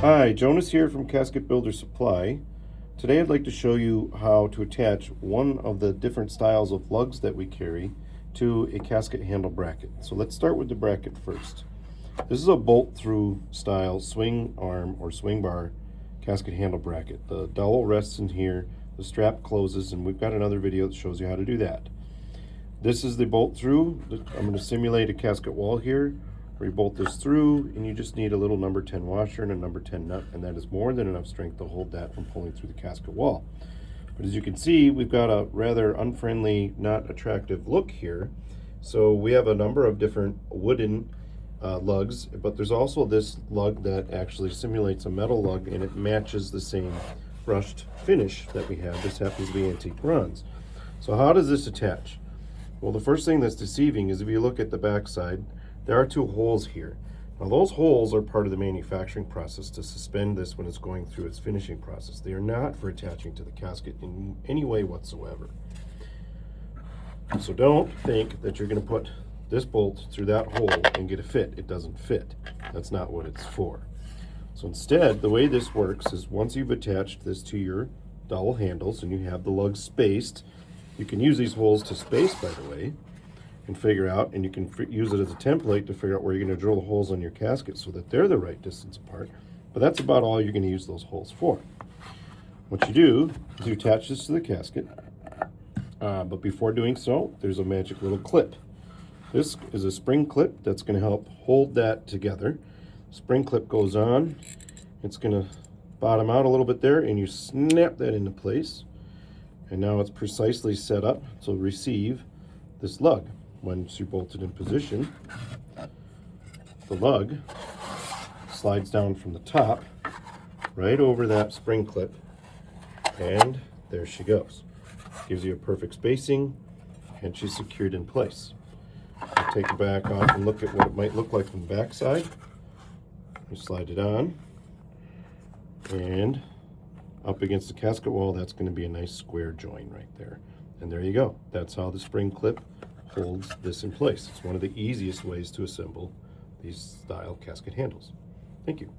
Hi, Jonas here from Casket Builder Supply. Today I'd like to show you how to attach one of the different styles of lugs that we carry to a casket handle bracket. So let's start with the bracket first. This is a bolt-through style swing arm or swing bar casket handle bracket. The dowel rests in here, the strap closes, and we've got another video that shows you how to do that. This is the bolt-through. I'm going to simulate a casket wall here. Where you bolt this through, and you just need a little number 10 washer and a number 10 nut, and that is more than enough strength to hold that from pulling through the casket wall. But as you can see, we've got a rather unfriendly, not attractive look here. So we have a number of different wooden lugs, but there's also this lug that actually simulates a metal lug, and it matches the same brushed finish that we have. This happens to be antique bronze. So how does this attach? Well, the first thing that's deceiving is if you look at the back side, there are two holes here. Now those holes are part of the manufacturing process to suspend this when it's going through its finishing process. They are not for attaching to the casket in any way whatsoever. So don't think that you're going to put this bolt through that hole and get a fit. It doesn't fit. That's not what it's for. So instead, the way this works is once you've attached this to your dowel handles and you have the lugs spaced, you can use these holes to space, by the way, and figure out, and you can use it as a template to figure out where you're going to drill the holes on your casket so that they're the right distance apart. But that's about all you're going to use those holes for. What you do is you attach this to the casket, but before doing so, there's a magic little clip. This is a spring clip that's going to help hold that together. Spring clip goes on, it's going to bottom out a little bit there, and you snap that into place, and now it's precisely set up to receive this lug. Once you're bolted in position, the lug slides down from the top right over that spring clip, and there she goes. Gives you a perfect spacing, and she's secured in place. You take it back off and look at what it might look like from the back side. You slide it on, and up against the casket wall, that's going to be a nice square join right there. And there you go. That's how the spring clip holds this in place. It's one of the easiest ways to assemble these style casket handles. Thank you.